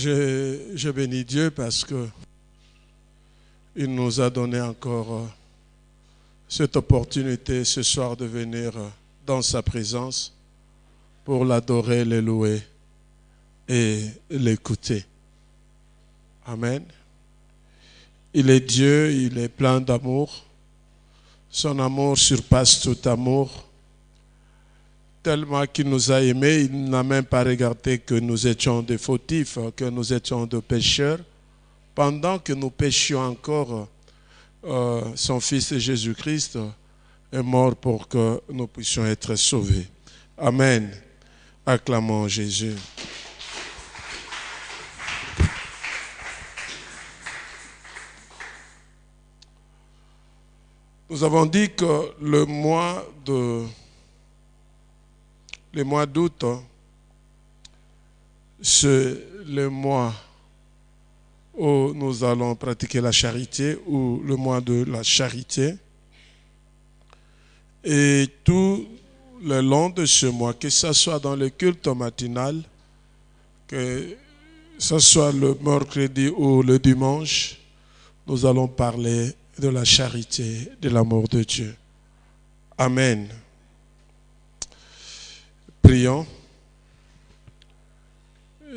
Je bénis Dieu parce que il nous a donné encore cette opportunité ce soir de venir dans sa présence pour l'adorer, le louer et l'écouter. Amen. Il est Dieu, il est plein d'amour. Son amour surpasse tout amour. Tellement qu'il nous a aimés, il n'a même pas regardé que nous étions des fautifs, que nous étions des pécheurs. Pendant que nous péchions encore, son Fils Jésus-Christ est mort pour que nous puissions être sauvés. Amen. Acclamons Jésus. Nous avons dit que le mois d'août, c'est le mois où nous allons pratiquer la charité, ou le mois de la charité. Et tout le long de ce mois, que ce soit dans le culte matinal, que ce soit le mercredi ou le dimanche, nous allons parler de la charité, de l'amour de Dieu. Amen. Prions.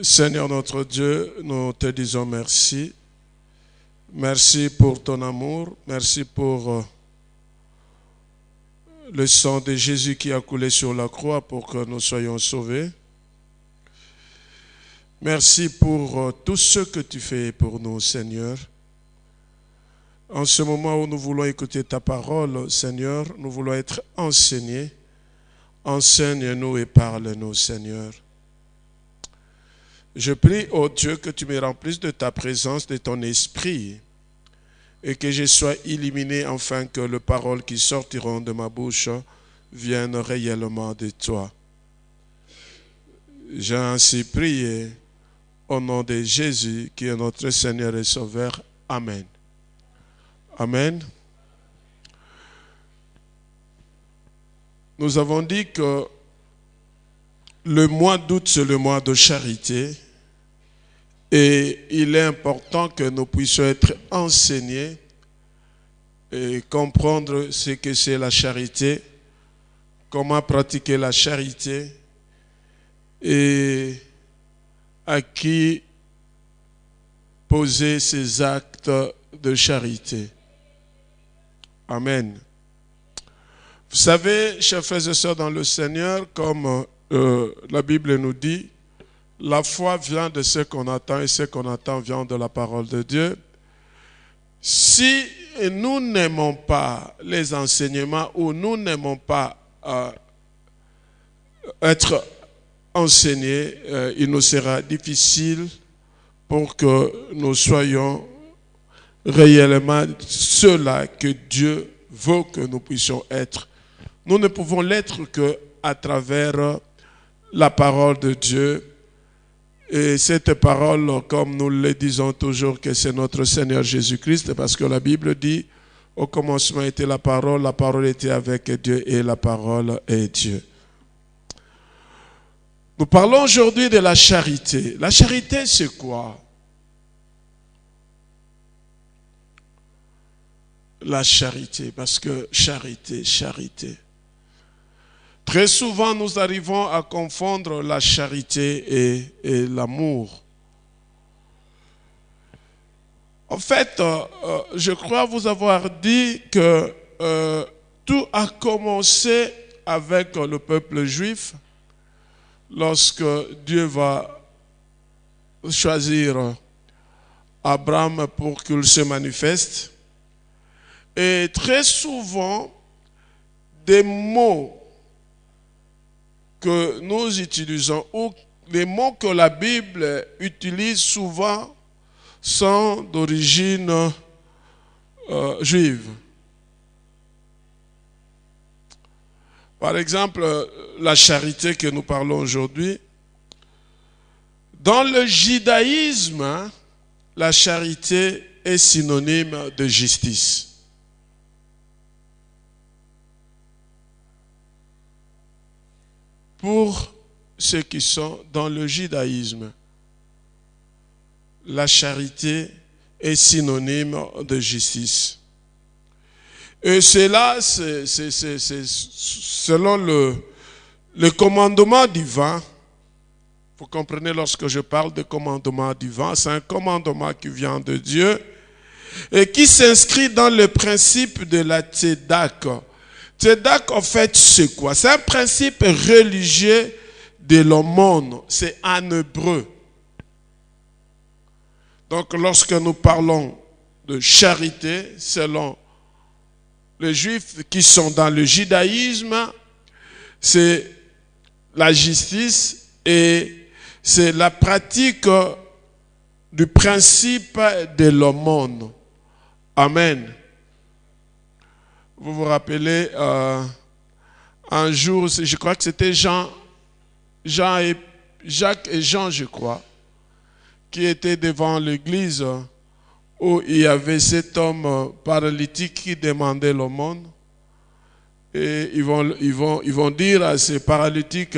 Seigneur notre Dieu, nous te disons merci. Merci pour ton amour. Merci pour le sang de Jésus qui a coulé sur la croix pour que nous soyons sauvés. Merci pour tout ce que tu fais pour nous, Seigneur. En ce moment où nous voulons écouter ta parole, Seigneur, nous voulons être enseignés. Enseigne-nous et parle-nous, Seigneur. Je prie, ô Dieu, que tu me remplisses de ta présence, de ton esprit, et que je sois illuminé afin que les paroles qui sortiront de ma bouche viennent réellement de toi. J'ai ainsi prié au nom de Jésus, qui est notre Seigneur et Sauveur. Amen. Amen. Nous avons dit que le mois d'août, c'est le mois de charité. Et il est important que nous puissions être enseignés et comprendre ce que c'est la charité, comment pratiquer la charité et à qui poser ces actes de charité. Amen. Vous savez, chers frères et sœurs dans le Seigneur, comme la Bible nous dit, la foi vient de ce qu'on attend et ce qu'on attend vient de la parole de Dieu. Si nous n'aimons pas les enseignements ou nous n'aimons pas être enseignés, il nous sera difficile pour que nous soyons réellement ceux-là que Dieu veut que nous puissions être. Nous ne pouvons l'être qu'à travers la parole de Dieu. Et cette parole, comme nous le disons toujours, que c'est notre Seigneur Jésus-Christ, parce que la Bible dit, au commencement était la parole était avec Dieu et la parole est Dieu. Nous parlons aujourd'hui de la charité. La charité, c'est quoi? La charité, parce que charité. Très souvent, nous arrivons à confondre la charité et l'amour. En fait, je crois vous avoir dit que tout a commencé avec le peuple juif lorsque Dieu va choisir Abraham pour qu'il se manifeste. Et très souvent, des mots que nous utilisons, ou les mots que la Bible utilise souvent, sont d'origine juive. Par exemple, la charité que nous parlons aujourd'hui. Dans le judaïsme, la charité est synonyme de justice. Pour ceux qui sont dans le judaïsme. la charité est synonyme de justice. Et cela, c'est selon le commandement divin. Vous comprenez, lorsque je parle de commandement divin, c'est un commandement qui vient de Dieu et qui s'inscrit dans le principe de la tzedak. Tzedak, en fait, c'est quoi? C'est un principe religieux de l'aumône. C'est en hébreu. Donc, lorsque nous parlons de charité, selon les Juifs qui sont dans le judaïsme, c'est la justice et c'est la pratique du principe de l'aumône. Amen. Vous vous rappelez, un jour, je crois que c'était Jacques et Jean, je crois, qui étaient devant l'église où il y avait cet homme paralytique qui demandait l'aumône. Et ils vont dire à ces paralytiques,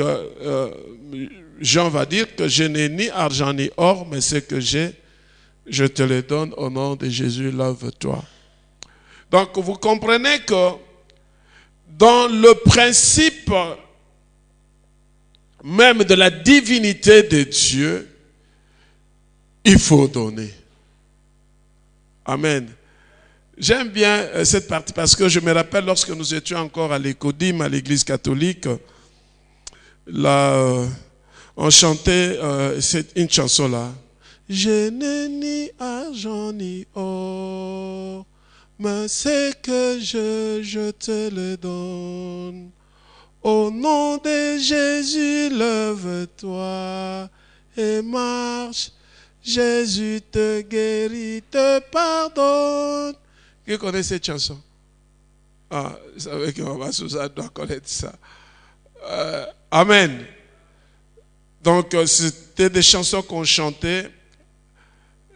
Jean va dire que je n'ai ni argent ni or, mais ce que j'ai, je te le donne au nom de Jésus, lève-toi. Donc vous comprenez que dans le principe même de la divinité de Dieu, il faut donner. Amen. J'aime bien cette partie parce que je me rappelle lorsque nous étions encore à l'Écodim, à l'église catholique, là, on chantait une chanson-là. Je n'ai ni argent ni or, mais c'est que je te le donne. Au nom de Jésus, lève-toi et marche. Jésus te guérit, te pardonne. Qui connaît cette chanson? Ah, vous savez que Maman Sousa doit connaître ça. Amen. Donc, c'était des chansons qu'on chantait.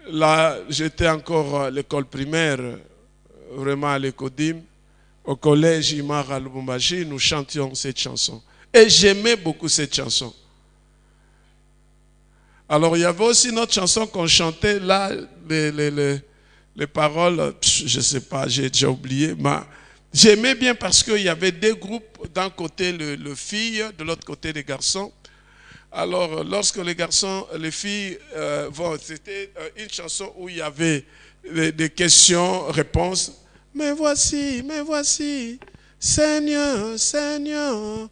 Là, j'étais encore à l'école primaire, vraiment à l'Écodim. Au collège Imar à Lubumbashi, nous chantions cette chanson. Et j'aimais beaucoup cette chanson. Alors, il y avait aussi une autre chanson qu'on chantait, là, les paroles, je ne sais pas, j'ai déjà oublié, mais j'aimais bien parce qu'il y avait deux groupes, d'un côté les filles, de l'autre côté les garçons. Alors, lorsque les filles, c'était une chanson où il y avait des questions-réponses. Mais voici, Seigneur, Seigneur,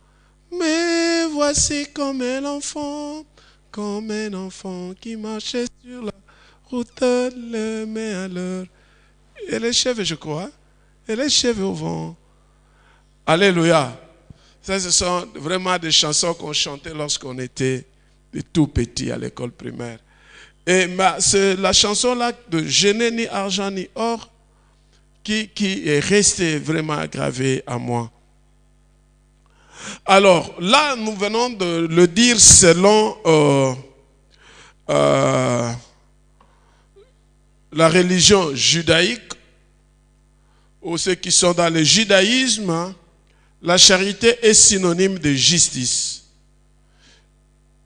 mais voici comme un enfant qui marchait sur la route, les mains à l'heure. Et les cheveux, je crois, et les cheveux au vent. Alléluia. Ça, ce sont vraiment des chansons qu'on chantait lorsqu'on était tout petit à l'école primaire. Et c'est la chanson-là de « Je n'ai ni argent ni or » qui est restée vraiment gravée à moi. Alors, là, nous venons de le dire selon la religion judaïque, ou ceux qui sont dans le judaïsme, la charité est synonyme de justice.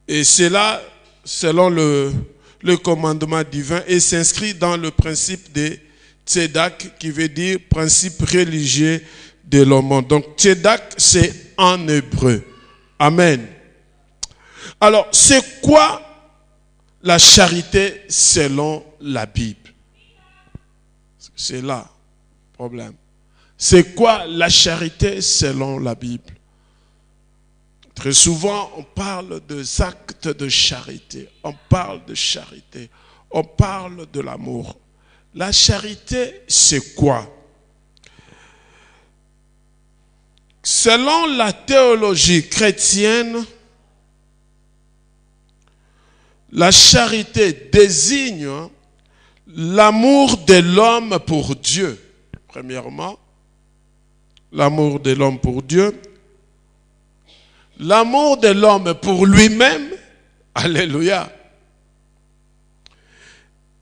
Et cela, selon le commandement divin, et s'inscrit dans le principe de Tzedak, qui veut dire principe religieux de l'aumône. Donc, Tzedak, c'est en hébreu. Amen. Alors, c'est quoi la charité selon la Bible? C'est là le problème. C'est quoi la charité selon la Bible? Très souvent, on parle des actes de charité. On parle de charité. On parle de l'amour. La charité, c'est quoi? Selon la théologie chrétienne, la charité désigne l'amour de l'homme pour Dieu. Premièrement, l'amour de l'homme pour Dieu. L'amour de l'homme pour lui-même. Alléluia.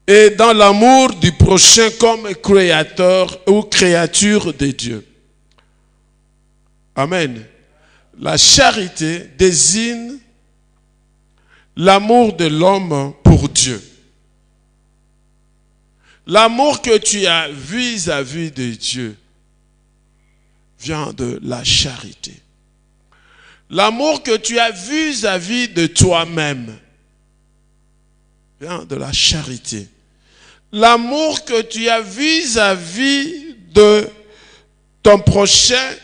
Et dans l'amour du prochain comme créateur ou créature de Dieu. Amen. La charité désigne l'amour de l'homme pour Dieu. L'amour que tu as vis-à-vis de Dieu vient de la charité. L'amour que tu as vis-à-vis de toi-même vient de la charité. L'amour que tu as vis-à-vis de ton prochain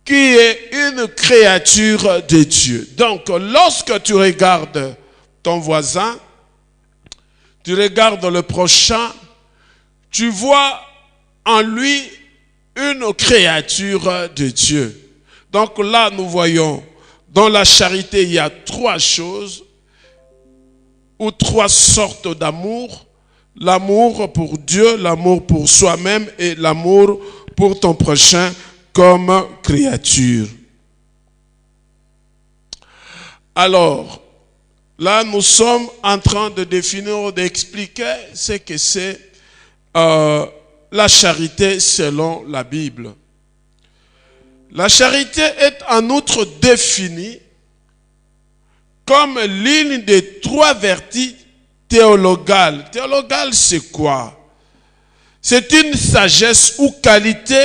qui est une créature de Dieu. Donc, lorsque tu regardes ton voisin, tu regardes le prochain, tu vois en lui une créature de Dieu. Donc là, nous voyons, dans la charité, il y a trois choses ou trois sortes d'amour. L'amour pour Dieu, l'amour pour soi-même et l'amour pour ton prochain comme créature. Alors, là, nous sommes en train de définir, d'expliquer ce que c'est la charité selon la Bible. La charité est en outre définie comme l'une des trois vertus théologales. Théologale, c'est quoi? C'est une sagesse ou qualité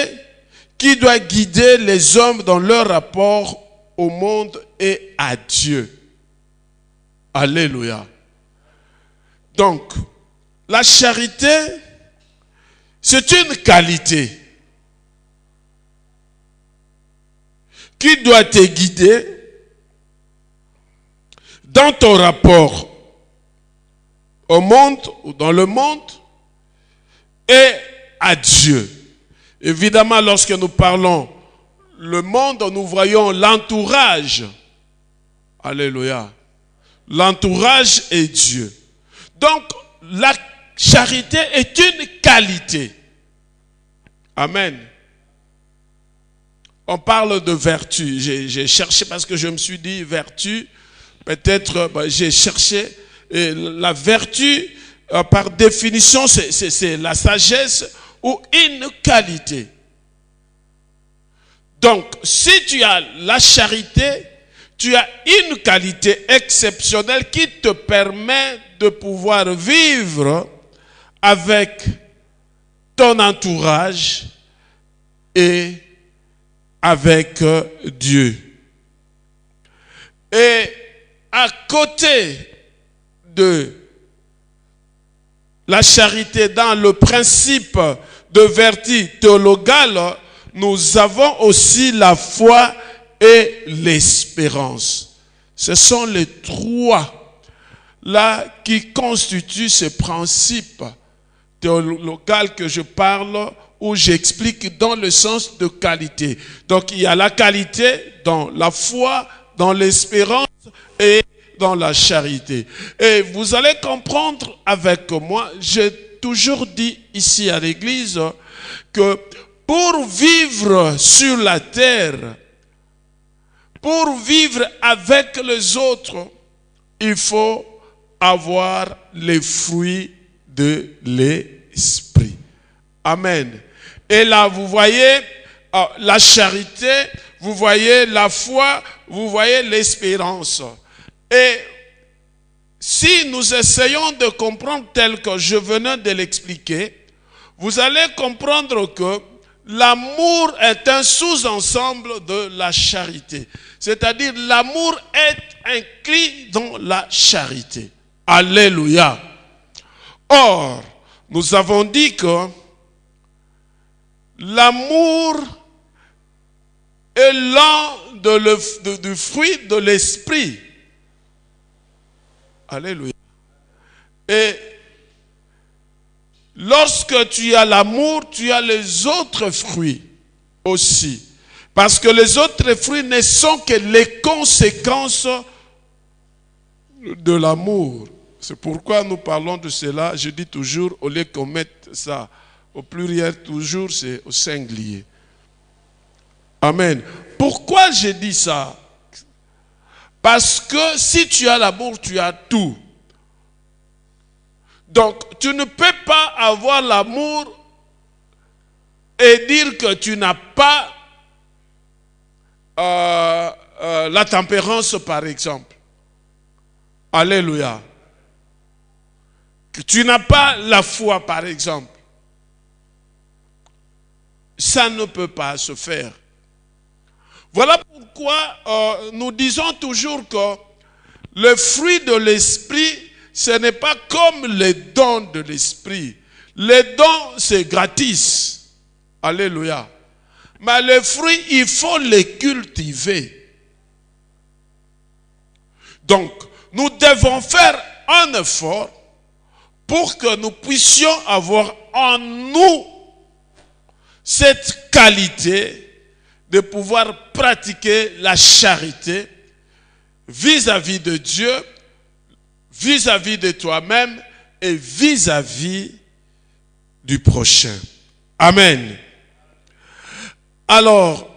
qui doit guider les hommes dans leur rapport au monde et à Dieu. Alléluia. Donc, la charité, c'est une qualité qui doit te guider dans ton rapport au monde ou dans le monde et à Dieu. Évidemment, lorsque nous parlons le monde, nous voyons l'entourage. Alléluia. L'entourage est Dieu. Donc, la charité est une qualité. Amen. On parle de vertu. J'ai cherché parce que je me suis dit vertu. Peut-être j'ai cherché. Et la vertu, par définition, c'est la sagesse ou une qualité. Donc, si tu as la charité, tu as une qualité exceptionnelle qui te permet de pouvoir vivre avec ton entourage et avec Dieu. Et à côté de la charité dans le principe de vertu théologale, nous avons aussi la foi et l'espérance. Ce sont les trois là qui constituent ce principe théologal que je parle, où j'explique dans le sens de qualité. Donc il y a la qualité dans la foi, dans l'espérance et dans la charité. Et vous allez comprendre avec moi, j'ai toujours dit ici à l'église que pour vivre sur la terre, pour vivre avec les autres, il faut avoir les fruits de l'esprit. Amen. Et là, vous voyez la charité, vous voyez la foi, vous voyez l'espérance. Et si nous essayons de comprendre tel que je venais de l'expliquer, vous allez comprendre que l'amour est un sous-ensemble de la charité. C'est-à-dire l'amour est inclus dans la charité. Alléluia. Or, nous avons dit que l'amour est l'un du fruit de l'esprit. Alléluia. Et lorsque tu as l'amour, tu as les autres fruits aussi. Parce que les autres fruits ne sont que les conséquences de l'amour. C'est pourquoi nous parlons de cela. Je dis toujours, au lieu qu'on mette ça au pluriel, toujours c'est au singulier. Amen. Pourquoi je dis ça? Parce que si tu as l'amour, tu as tout. Donc, tu ne peux pas avoir l'amour et dire que tu n'as pas la tempérance, par exemple. Alléluia. que tu n'as pas la foi, par exemple, ça ne peut pas se faire. Voilà pourquoi nous disons toujours que le fruit de l'esprit, ce n'est pas comme les dons de l'esprit. Les dons, c'est gratis. Alléluia. Mais les fruits, il faut les cultiver. Donc, nous devons faire un effort pour que nous puissions avoir en nous cette qualité de pouvoir pratiquer la charité vis-à-vis de Dieu, vis-à-vis de toi-même et vis-à-vis du prochain. Amen. Alors,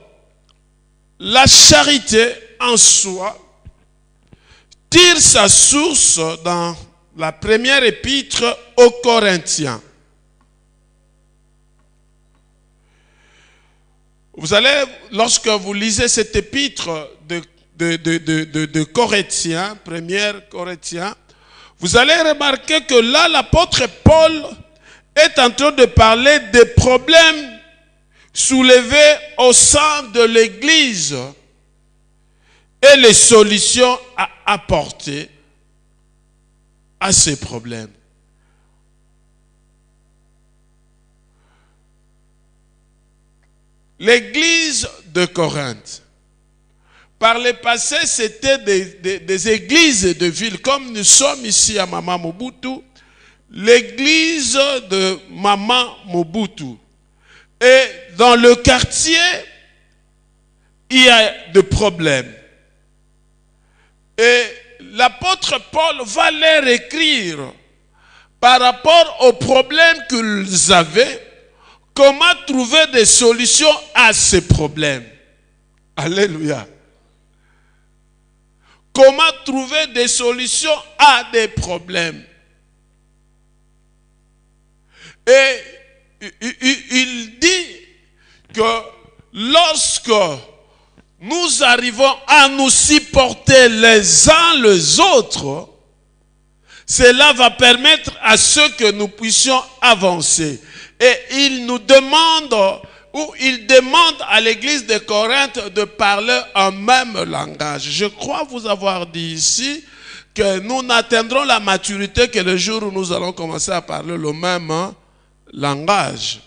la charité en soi tire sa source dans la première épître aux Corinthiens. Vous allez, lorsque vous lisez cette épître de Corinthiens, première Corinthiens, vous allez remarquer que là, l'apôtre Paul est en train de parler des problèmes soulevés au sein de l'Église et les solutions à apporter à ces problèmes. L'église de Corinthe, par le passé, c'était des églises de ville, comme nous sommes ici à Mama Mobutu, l'église de Mama Mobutu. Et dans le quartier, il y a des problèmes. Et l'apôtre Paul va leur écrire par rapport aux problèmes qu'ils avaient, comment trouver des solutions à ces problèmes. Alléluia. Comment trouver des solutions à des problèmes. Et il dit que lorsque nous arrivons à nous supporter les uns les autres, cela va permettre à ce que nous puissions avancer. Et il nous demande, ou il demande à l'église de Corinthe de parler un même langage. Je crois vous avoir dit ici que nous n'atteindrons la maturité que le jour où nous allons commencer à parler le même langage.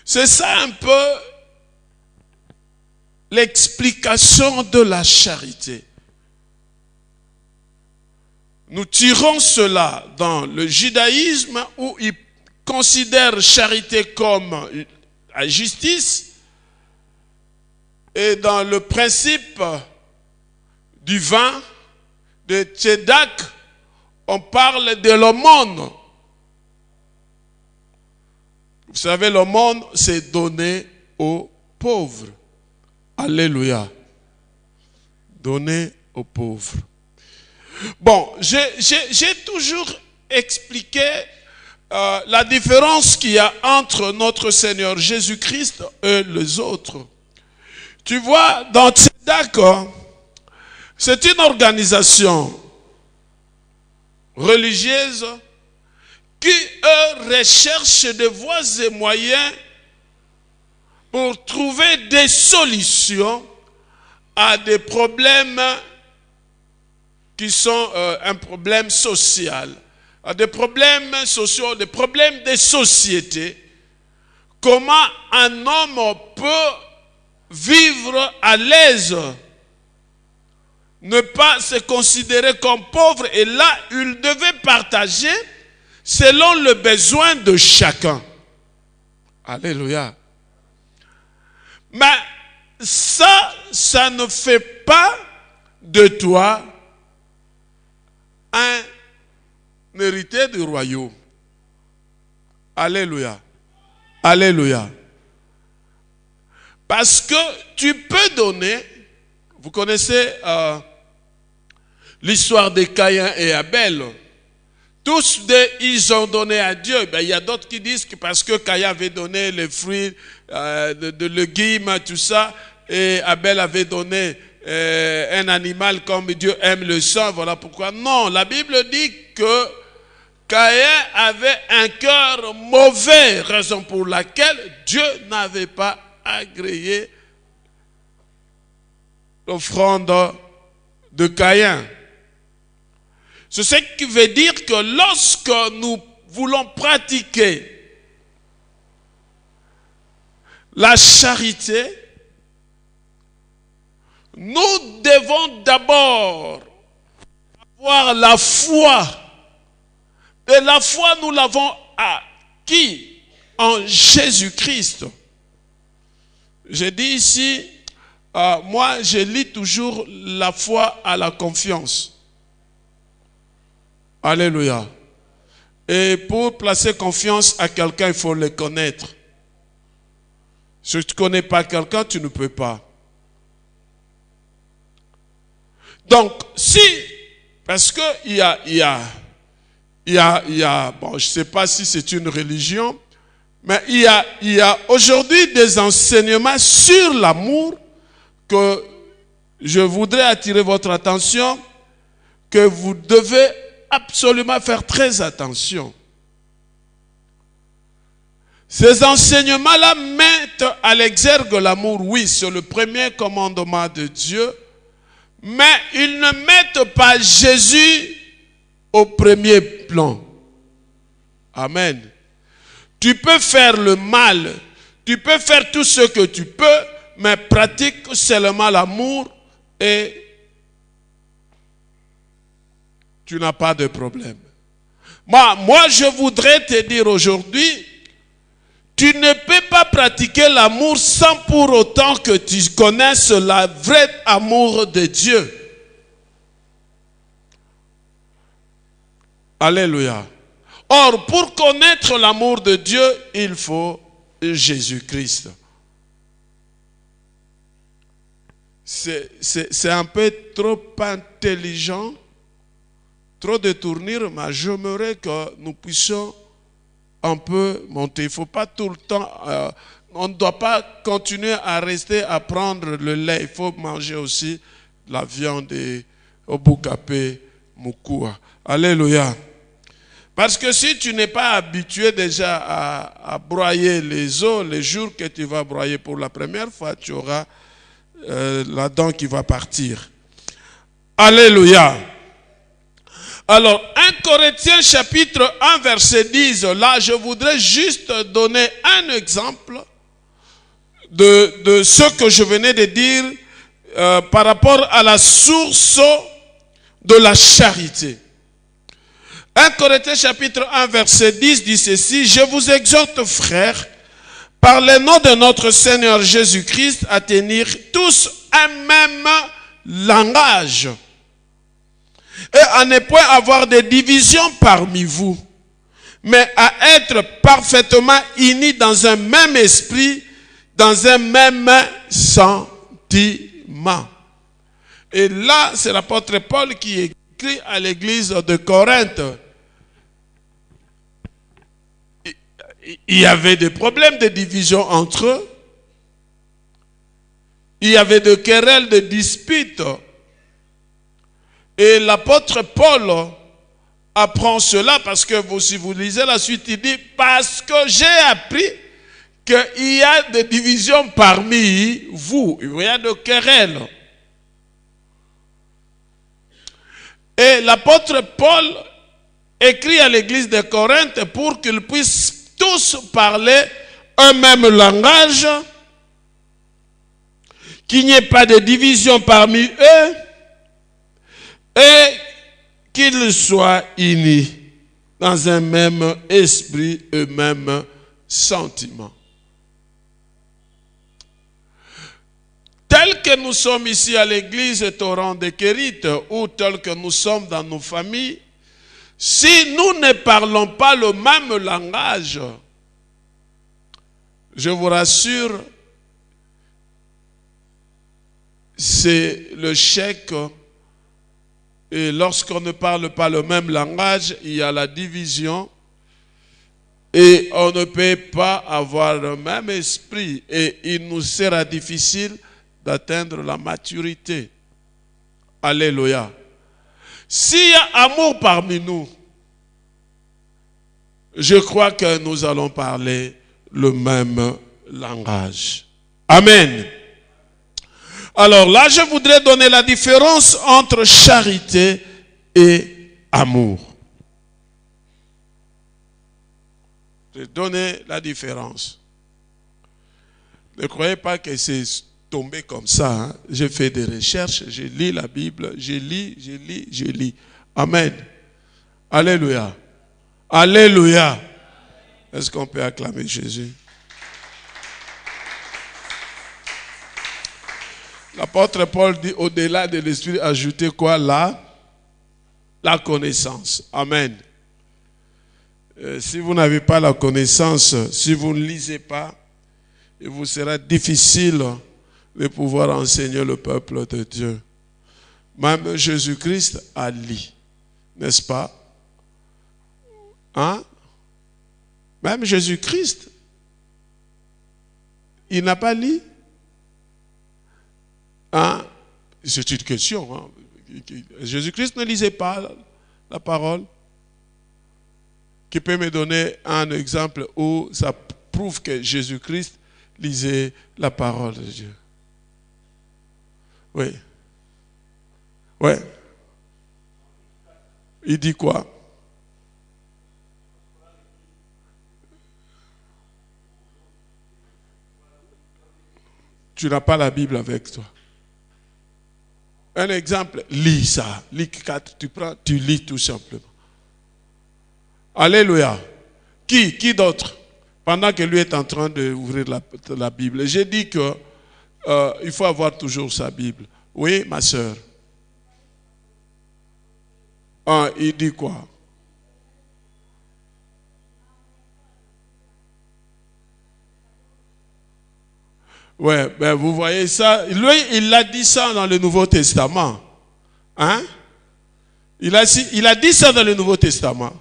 C'est ça un peu l'explication de la charité. Nous tirons cela dans le judaïsme où ils considèrent charité comme la justice, et dans le principe du vin de Tchedak, on parle de l'aumône. Vous savez, l'aumône, c'est donner aux pauvres. Alléluia. Donner aux pauvres. Bon, j'ai toujours expliqué la différence qu'il y a entre notre Seigneur Jésus-Christ et les autres. Tu vois, dans Tzedak, c'est une organisation religieuse qui, eux, recherche des voies et moyens pour trouver des solutions à des problèmes qui sont un problème social, à des problèmes sociaux, des problèmes de société. Comment un homme peut vivre à l'aise, ne pas se considérer comme pauvre, et là, il devait partager selon le besoin de chacun. Alléluia. Mais ça ne fait pas de toi un héritier du royaume. Alléluia. Alléluia. Parce que tu peux donner, vous connaissez l'histoire de Caïn et Abel. Tous deux, ils ont donné à Dieu. Ben, il y a d'autres qui disent que parce que Caïn avait donné les fruits de légumes, tout ça, et Abel avait donné un animal comme Dieu aime le sang, voilà pourquoi. Non, la Bible dit que Caïn avait un cœur mauvais, raison pour laquelle Dieu n'avait pas agréé l'offrande de Caïn. C'est ce qui veut dire que lorsque nous voulons pratiquer la charité, nous devons d'abord avoir la foi. Et la foi, nous l'avons acquis en Jésus-Christ. Je dis ici, moi je lis toujours la foi à la confiance. Alléluia. Et pour placer confiance à quelqu'un, il faut le connaître. Si tu ne connais pas quelqu'un, tu ne peux pas. Donc, si, parce que il y a, bon, je ne sais pas si c'est une religion, mais il y a aujourd'hui des enseignements sur l'amour que je voudrais attirer votre attention, que vous devez absolument faire très attention. Ces enseignements-là mettent à l'exergue l'amour, oui, c'est le premier commandement de Dieu, mais ils ne mettent pas Jésus au premier plan. Amen. Tu peux faire le mal, tu peux faire tout ce que tu peux, mais pratique seulement l'amour et tu n'as pas de problème. Moi, je voudrais te dire aujourd'hui, tu ne peux pas pratiquer l'amour sans pour autant que tu connaisses le vrai amour de Dieu. Alléluia. Or, pour connaître l'amour de Dieu, il faut Jésus-Christ. C'est un peu trop intelligent, trop de tournure, mais j'aimerais que nous puissions un peu monter. Il ne faut pas tout le temps, on ne doit pas continuer à rester à prendre le lait. Il faut manger aussi la viande et au boukapé, moukoua. Alléluia. Parce que si tu n'es pas habitué déjà à broyer les os, les jours que tu vas broyer pour la première fois, tu auras la dent qui va partir. Alléluia. Alors, 1 Corinthiens chapitre 1 verset 10, là je voudrais juste donner un exemple de ce que je venais de dire par rapport à la source de la charité. 1 Corinthiens chapitre 1 verset 10 dit ceci: je vous exhorte frères, par le nom de notre Seigneur Jésus-Christ, à tenir tous un même langage et à ne point avoir de divisions parmi vous, mais à être parfaitement unis dans un même esprit, dans un même sentiment. Et là, c'est l'apôtre Paul qui écrit à l'église de Corinthe. Il y avait des problèmes de division entre eux. Il y avait des querelles, des disputes. Et l'apôtre Paul apprend cela parce que si vous lisez la suite, il dit « Parce que j'ai appris qu'il y a des divisions parmi vous. Il y a des querelles. » Et l'apôtre Paul écrit à l'église de Corinthe pour qu'ils puissent tous parler un même langage, qu'il n'y ait pas de division parmi eux et qu'ils soient unis dans un même esprit et même sentiment. Tel que nous sommes ici à l'église Torrent de Kérite ou tel que nous sommes dans nos familles, si nous ne parlons pas le même langage, je vous rassure, c'est le chèque. Et lorsqu'on ne parle pas le même langage, il y a la division. Et on ne peut pas avoir le même esprit. Et il nous sera difficile d'atteindre la maturité. Alléluia. S'il y a amour parmi nous, je crois que nous allons parler le même langage. Amen. Alors là, je voudrais donner la différence entre charité et amour. Je vais donner la différence. Ne croyez pas que c'est tombé comme ça. Hein. J'ai fait des recherches, je lis la Bible, je lis. Amen. Alléluia. Alléluia. Est-ce qu'on peut acclamer Jésus? L'apôtre Paul dit, au-delà de l'esprit, ajoutez quoi là? La connaissance. Amen. Si vous n'avez pas la connaissance, si vous ne lisez pas, il vous sera difficile de pouvoir enseigner le peuple de Dieu. Même Jésus-Christ a lu, n'est-ce pas? Hein? Même Jésus-Christ, il n'a pas lu. Hein? C'est une question. Hein? Jésus-Christ ne lisait pas la parole. Qui peut me donner un exemple où ça prouve que Jésus-Christ lisait la parole de Dieu? Oui. Oui. Il dit quoi? Tu n'as pas la Bible avec toi. Un exemple, lis ça. Lis 4, tu lis tout simplement. Alléluia. Qui d'autre? Pendant que lui est en train d'ouvrir la Bible. J'ai dit que il faut avoir toujours sa Bible. Oui, ma soeur. Ah, il dit quoi? Ouais, ben vous voyez ça. Lui, il a dit ça dans le Nouveau Testament. Hein? Il a dit ça dans le Nouveau Testament.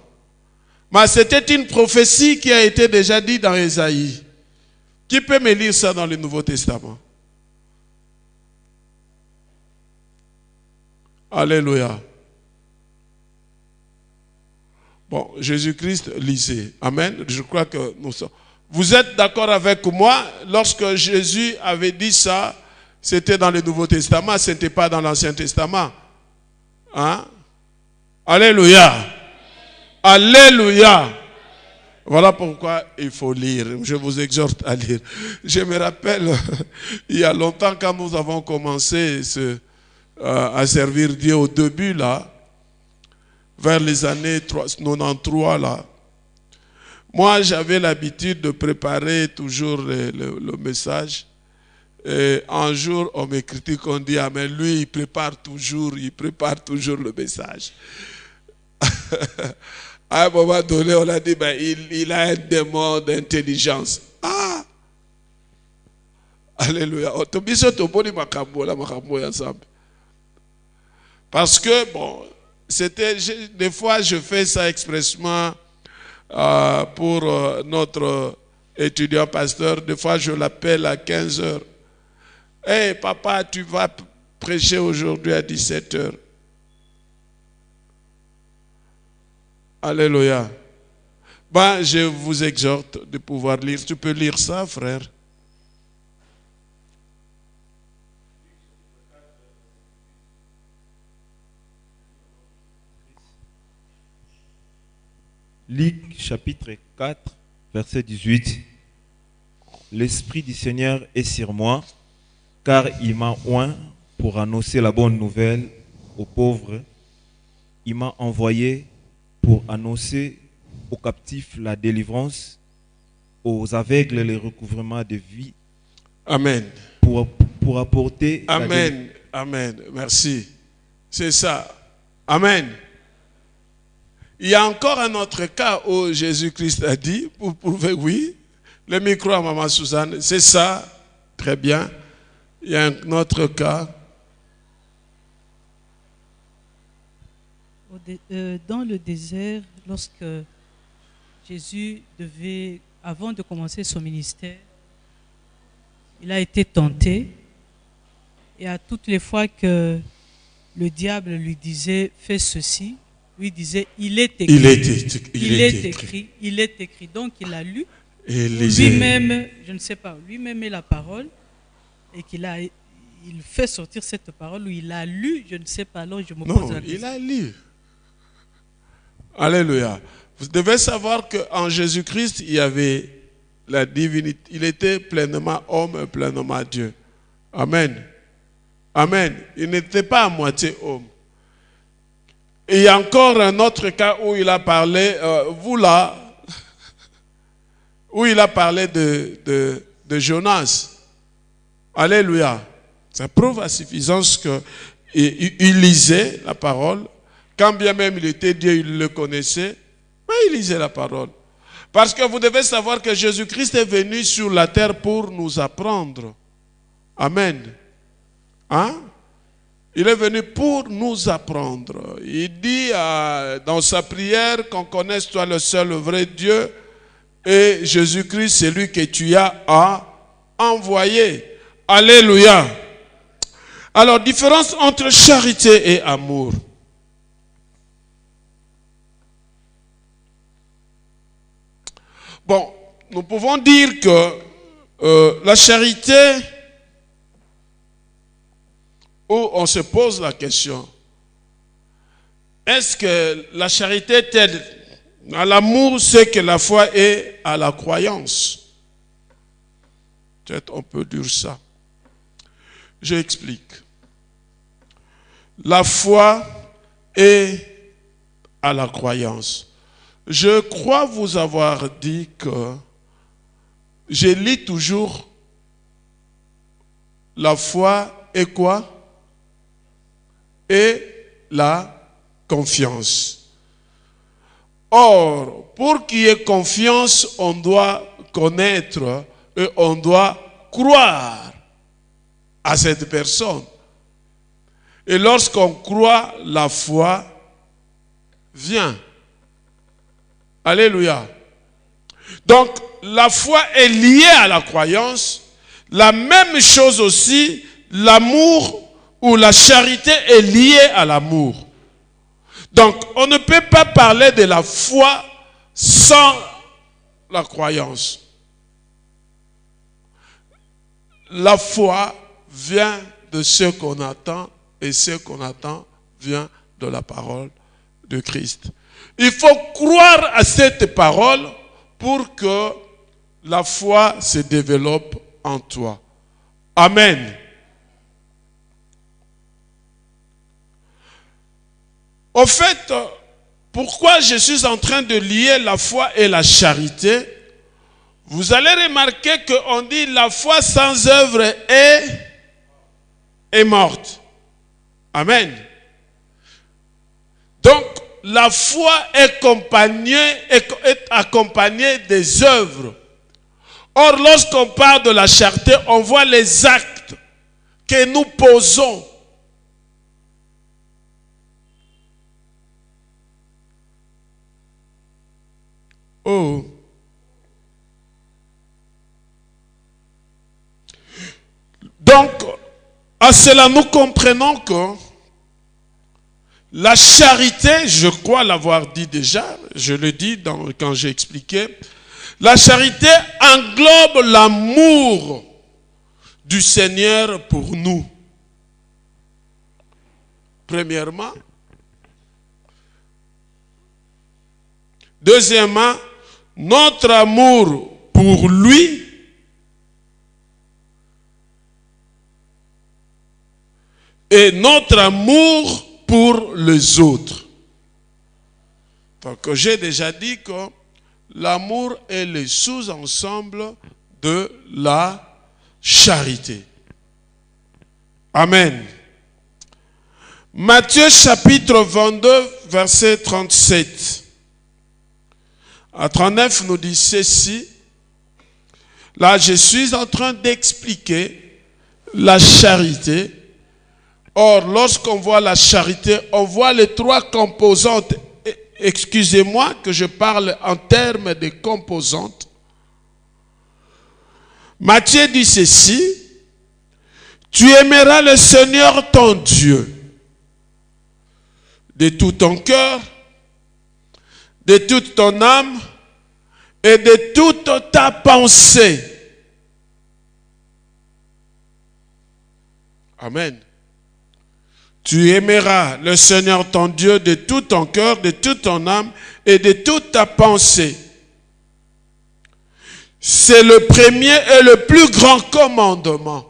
Mais c'était une prophétie qui a été déjà dite dans Ésaïe. Qui peut me lire ça dans le Nouveau Testament? Alléluia. Bon, Jésus-Christ lisait. Amen. Je crois que nous sommes. Vous êtes d'accord avec moi? Lorsque Jésus avait dit ça, c'était dans le Nouveau Testament, ce n'était pas dans l'Ancien Testament. Hein? Alléluia. Alléluia. Voilà pourquoi il faut lire. Je vous exhorte à lire. Je me rappelle, il y a longtemps, quand nous avons commencé à servir Dieu au début, là, vers les années 93, là, moi, j'avais l'habitude de préparer toujours le message. Et un jour, on me critique, on dit, ah mais lui, il prépare toujours le message. À un moment donné, on a dit, ben, il a un démon d'intelligence. Ah! Alléluia. Parce que, bon, des fois, je fais ça expressement pour notre étudiant pasteur. Des fois, je l'appelle à 15 heures. Hey, papa, tu vas prêcher aujourd'hui à 17 heures. Alléluia. Ben, je vous exhorte de pouvoir lire. Tu peux lire ça, frère? Luc chapitre 4, verset 18. L'Esprit du Seigneur est sur moi, car il m'a oint pour annoncer la bonne nouvelle aux pauvres. Il m'a envoyé pour annoncer aux captifs la délivrance, aux aveugles le recouvrement de vie. Amen. Pour apporter... Amen. Amen. Merci. C'est ça. Amen. Il y a encore un autre cas où Jésus-Christ a dit, pour prouver oui, le micro à maman Suzanne, c'est ça, très bien. Il y a un autre cas. Dans le désert, lorsque Jésus avant de commencer son ministère, il a été tenté Et à toutes les fois que le diable lui disait « fais ceci », lui disait « il est écrit ». Il est écrit. Donc il a lu. Et lui-même, je ne sais pas, lui-même est la parole. Et il fait sortir cette parole où il a lu, je ne sais pas, alors je me pose la question. Il a lu. Alléluia. Vous devez savoir qu'en Jésus-Christ, il y avait la divinité. Il était pleinement homme et pleinement Dieu. Amen. Amen. Il n'était pas à moitié homme. Et il y a encore un autre cas où il a parlé, où il a parlé de Jonas. Alléluia. Ça prouve à suffisance qu'il lisait la parole. Quand bien même il était Dieu, il le connaissait, mais il lisait la parole. Parce que vous devez savoir que Jésus-Christ est venu sur la terre pour nous apprendre. Amen. Hein? Il est venu pour nous apprendre. Il dit dans sa prière qu'on connaisse toi le seul vrai Dieu et Jésus-Christ, c'est lui que tu as envoyé. Alléluia. Alors, différence entre charité et amour. Bon, nous pouvons dire que la charité, où on se pose la question, est-ce que la charité est à l'amour, c'est que la foi est à la croyance? Peut-être on peut dire ça. J'explique. La foi est à la croyance. Je crois vous avoir dit que je lis toujours la foi et quoi? Et la confiance. Or, pour qu'il y ait confiance, on doit connaître et on doit croire à cette personne. Et lorsqu'on croit, la foi vient. Alléluia. Donc, la foi est liée à la croyance. La même chose aussi, l'amour ou la charité est liée à l'amour. Donc, on ne peut pas parler de la foi sans la croyance. La foi vient de ce qu'on attend et ce qu'on attend vient de la parole de Christ. Il faut croire à cette parole pour que la foi se développe en toi. Amen. Au fait, pourquoi je suis en train de lier la foi et la charité? Vous allez remarquer qu'on dit la foi sans œuvre est morte. Amen. Donc, la foi est accompagnée des œuvres. Or, lorsqu'on parle de la charité, on voit les actes que nous posons. Oh. Donc, à cela, nous comprenons que la charité, je crois l'avoir dit déjà, je le dis quand j'ai expliqué, la charité englobe l'amour du Seigneur pour nous. Premièrement. Deuxièmement, notre amour pour lui. Et notre amour pour les autres. Donc j'ai déjà dit que l'amour est le sous-ensemble de la charité. Amen. Matthieu chapitre 22, verset 37. À 39 nous dit ceci. Là, je suis en train d'expliquer la charité. Or, lorsqu'on voit la charité, on voit les trois composantes. Excusez-moi que je parle en termes de composantes. Matthieu dit ceci. Tu aimeras le Seigneur ton Dieu de tout ton cœur, de toute ton âme et de toute ta pensée. Amen. Tu aimeras le Seigneur ton Dieu de tout ton cœur, de toute ton âme et de toute ta pensée. C'est le premier et le plus grand commandement.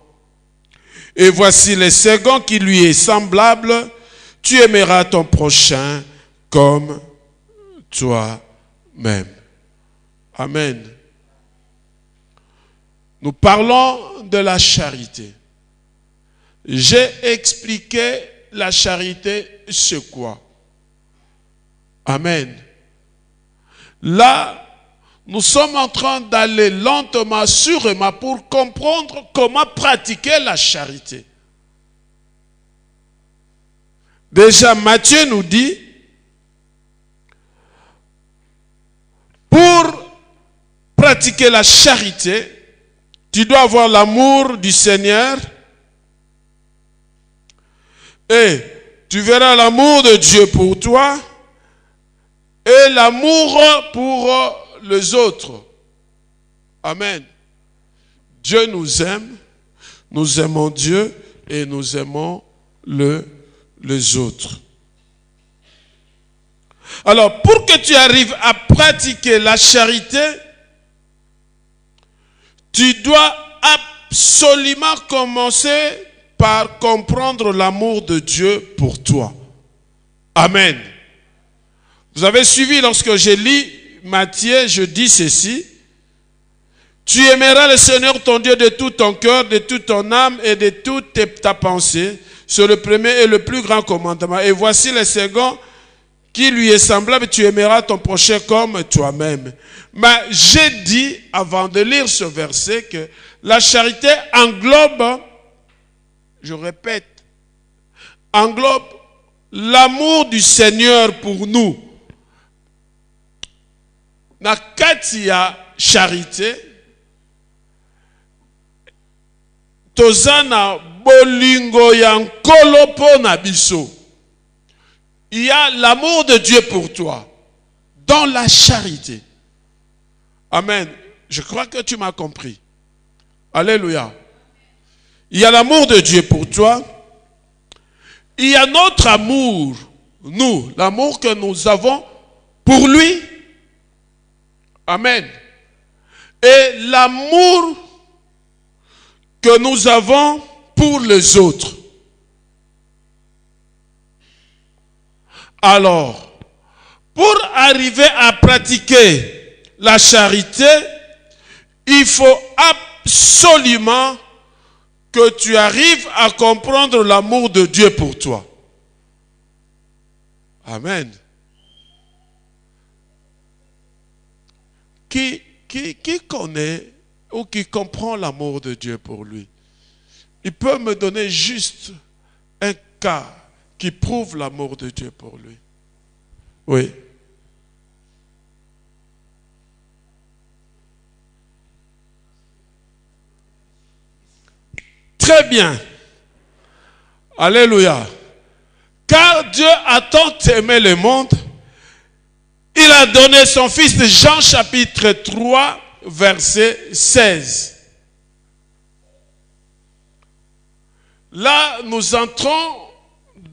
Et voici le second qui lui est semblable. Tu aimeras ton prochain comme toi-même. Amen. Nous parlons de la charité. J'ai expliqué la charité, c'est quoi? Amen. Là, nous sommes en train d'aller lentement, sûrement, pour comprendre comment pratiquer la charité. Déjà, Matthieu nous dit, pour pratiquer la charité, tu dois avoir l'amour du Seigneur et tu verras l'amour de Dieu pour toi et l'amour pour les autres. Amen. Dieu nous aime, nous aimons Dieu et nous aimons les autres. Alors, pour que tu arrives à pratiquer la charité, tu dois absolument commencer par comprendre l'amour de Dieu pour toi. Amen. Vous avez suivi lorsque j'ai lu Matthieu, je dis ceci. Tu aimeras le Seigneur ton Dieu de tout ton cœur, de toute ton âme et de toute ta pensée. C'est le premier et le plus grand commandement. Et voici le second qui lui est semblable. Tu aimeras ton prochain comme toi-même. Mais j'ai dit, avant de lire ce verset, que la charité englobe, je répète, englobe l'amour du Seigneur pour nous. Na kati ya charité, tozana bolingo ya nkolo po na biso. Il y a l'amour de Dieu pour toi dans la charité. Amen. Je crois que tu m'as compris. Alléluia. Il y a l'amour de Dieu pour toi. Il y a notre amour, nous, l'amour que nous avons pour lui. Amen. Et l'amour que nous avons pour les autres. Alors, pour arriver à pratiquer la charité, il faut absolument que tu arrives à comprendre l'amour de Dieu pour toi. Amen. Qui connaît ou qui comprend l'amour de Dieu pour lui? Il peut me donner juste un cas qui prouve l'amour de Dieu pour lui. Oui. Très bien. Alléluia. Car Dieu a tant aimé le monde, il a donné son Fils. Jean chapitre 3, verset 16. Là, nous entrons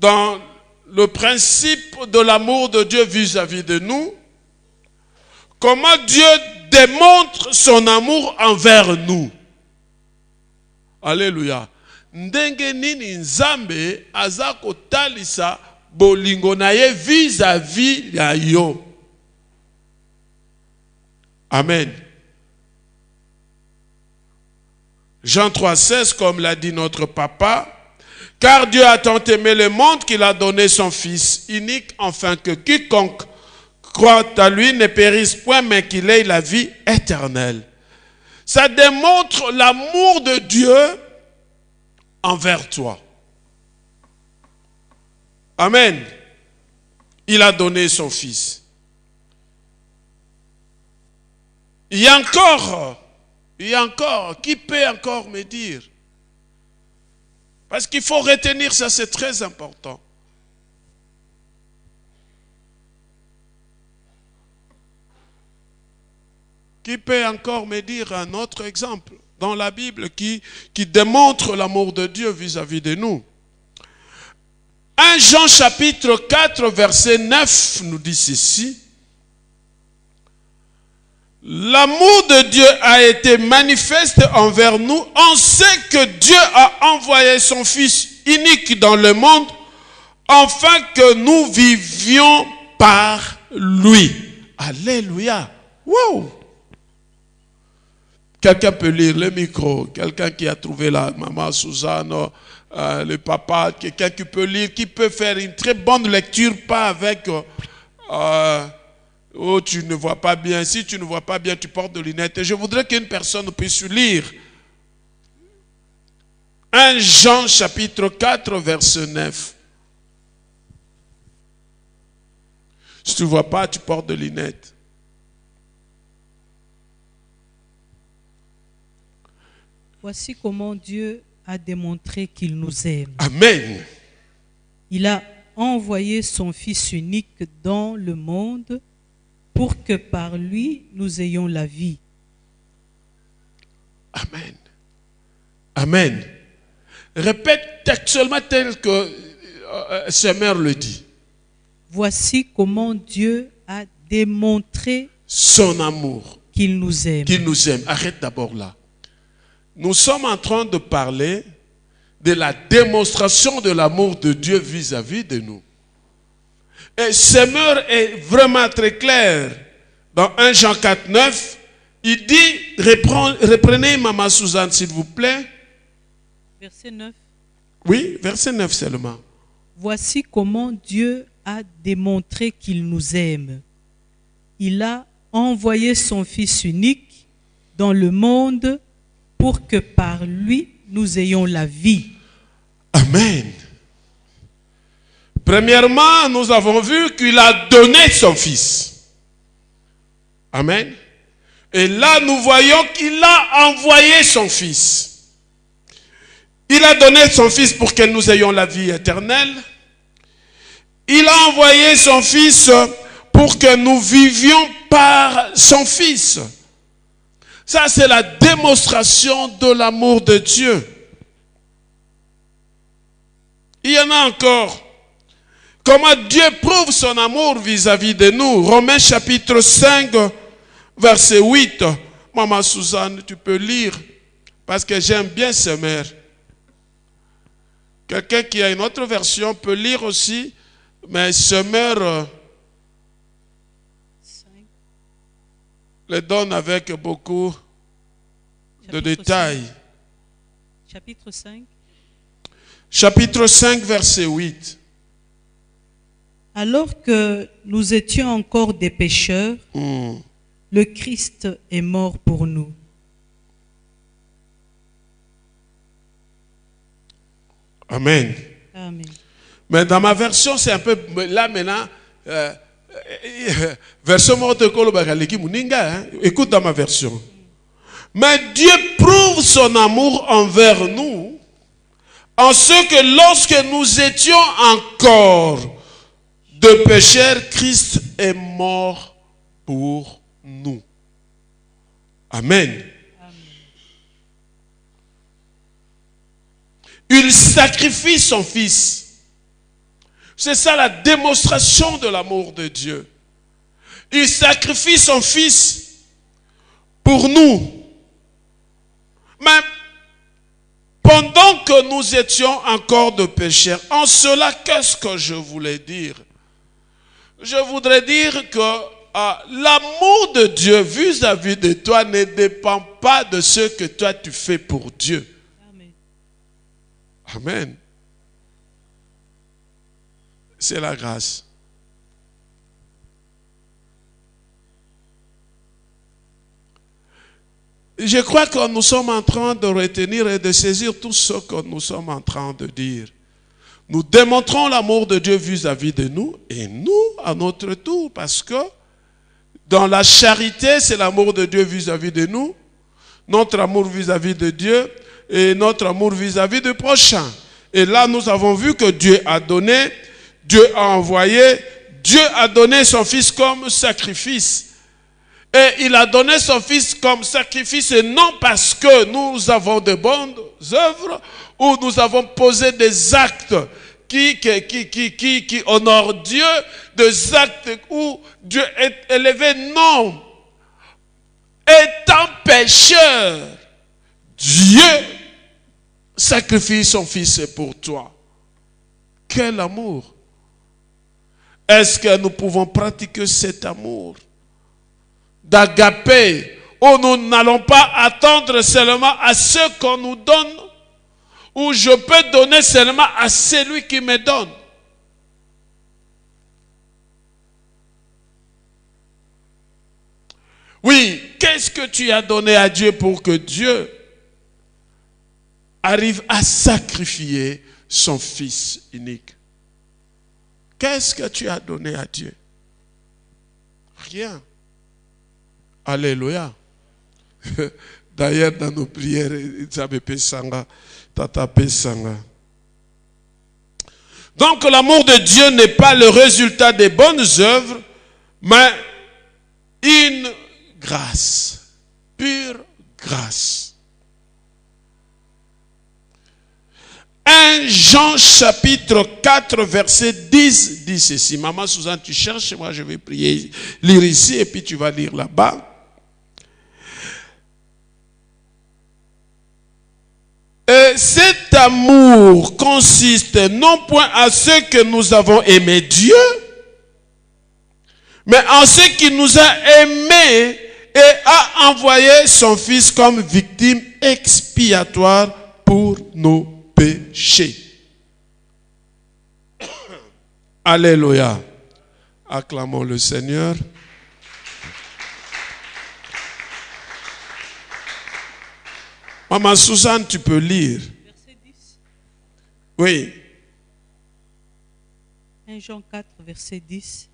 dans le principe de l'amour de Dieu vis-à-vis de nous. Comment Dieu démontre son amour envers nous. Alléluia. Ndenge nini nzambe aza kotalisa bolingo na ye vis-à-vis ya yo. Amen. Jean 3,16, comme l'a dit notre papa, car Dieu a tant aimé le monde qu'il a donné son Fils unique, afin que quiconque croit à lui ne périsse point, mais qu'il ait la vie éternelle. Ça démontre l'amour de Dieu envers toi. Amen. Il a donné son Fils. Il y a encore, qui peut encore me dire, Parce qu'il faut retenir ça, c'est très important. Qui peut encore me dire un autre exemple dans la Bible qui démontre l'amour de Dieu vis-à-vis de nous? 1 Jean chapitre 4 verset 9 nous dit ceci. L'amour de Dieu a été manifeste envers nous. On sait que Dieu a envoyé son Fils unique dans le monde afin que nous vivions par lui. Alléluia. Wow. Quelqu'un peut lire le micro, quelqu'un qui a trouvé la maman Suzanne, le papa, quelqu'un qui peut lire, qui peut faire une très bonne lecture, pas avec oh tu ne vois pas bien, si tu ne vois pas bien tu portes des lunettes. Et je voudrais qu'une personne puisse lire 1 Jean chapitre 4 verset 9. Si tu ne vois pas, tu portes des lunettes. Voici comment Dieu a démontré qu'il nous aime. Amen. Il a envoyé son Fils unique dans le monde pour que par lui nous ayons la vie. Amen. Amen. Répète textuellement tel que sa mère le dit. Voici comment Dieu a démontré son amour. Qu'il nous aime. Qu'il nous aime. Arrête d'abord là. Nous sommes en train de parler de la démonstration de l'amour de Dieu vis-à-vis de nous. Et Seigneur est vraiment très clair. Dans 1 Jean 4, 9, il dit, reprenez Maman Suzanne s'il vous plaît. Verset 9. Oui, verset 9 seulement. Voici comment Dieu a démontré qu'il nous aime. Il a envoyé son Fils unique dans le monde pour que par lui, nous ayons la vie. Amen. Premièrement, nous avons vu qu'il a donné son Fils. Amen. Et là, nous voyons qu'il a envoyé son Fils. Il a donné son Fils pour que nous ayons la vie éternelle. Il a envoyé son Fils pour que nous vivions par son Fils. Ça, c'est la démonstration de l'amour de Dieu. Il y en a encore. Comment Dieu prouve son amour vis-à-vis de nous. Romains chapitre 5, verset 8. Maman Suzanne, tu peux lire, parce que j'aime bien ces mères. Quelqu'un qui a une autre version peut lire aussi, mais ces mères le donne avec beaucoup de détails. Chapitre 5. Chapitre 5, verset 8. Alors que nous étions encore des pécheurs, le Christ est mort pour nous. Amen. Amen. Mais dans ma version, c'est un peu là maintenant. Version écoute dans ma version. Mais Dieu prouve son amour envers nous en ce que lorsque nous étions encore de pécheurs, Christ est mort pour nous. Amen. Il sacrifie son Fils. C'est ça la démonstration de l'amour de Dieu. Il sacrifie son Fils pour nous. Mais pendant que nous étions encore de pécheurs, en cela, qu'est-ce que je voulais dire? Je voudrais dire que l'amour de Dieu vis-à-vis de toi ne dépend pas de ce que toi tu fais pour Dieu. Amen. Amen. C'est la grâce. Je crois que nous sommes en train de retenir et de saisir tout ce que nous sommes en train de dire. Nous démontrons l'amour de Dieu vis-à-vis de nous et nous, à notre tour, parce que dans la charité, c'est l'amour de Dieu vis-à-vis de nous, notre amour vis-à-vis de Dieu et notre amour vis-à-vis du prochain. Et là, nous avons vu que Dieu a donné, Dieu a envoyé, Dieu a donné son Fils comme sacrifice. Et il a donné son Fils comme sacrifice, et non parce que nous avons de bonnes œuvres ou nous avons posé des actes qui honorent Dieu, des actes où Dieu est élevé. Non. Étant pécheur, Dieu sacrifie son Fils pour toi. Quel amour! Est-ce que nous pouvons pratiquer cet amour d'agapé, où nous n'allons pas attendre seulement à ce qu'on nous donne, ou je peux donner seulement à celui qui me donne? Oui, qu'est-ce que tu as donné à Dieu pour que Dieu arrive à sacrifier son Fils unique? Qu'est-ce que tu as donné à Dieu? Rien. Alléluia. D'ailleurs, dans nos prières, donc l'amour de Dieu n'est pas le résultat des bonnes œuvres, mais une grâce, pure grâce. 1 Jean chapitre 4 verset 10 dit ceci. Maman Suzanne, tu cherches, moi je vais prier, lire ici et puis tu vas lire là-bas. Et cet amour consiste non point à ce que nous avons aimé Dieu, mais en ce qu'il nous a aimés et a envoyé son Fils comme victime expiatoire pour nos péchés. Alléluia. Acclamons le Seigneur. Maman Suzanne, tu peux lire. Verset 10. Oui. 1 Jean 4, verset 10.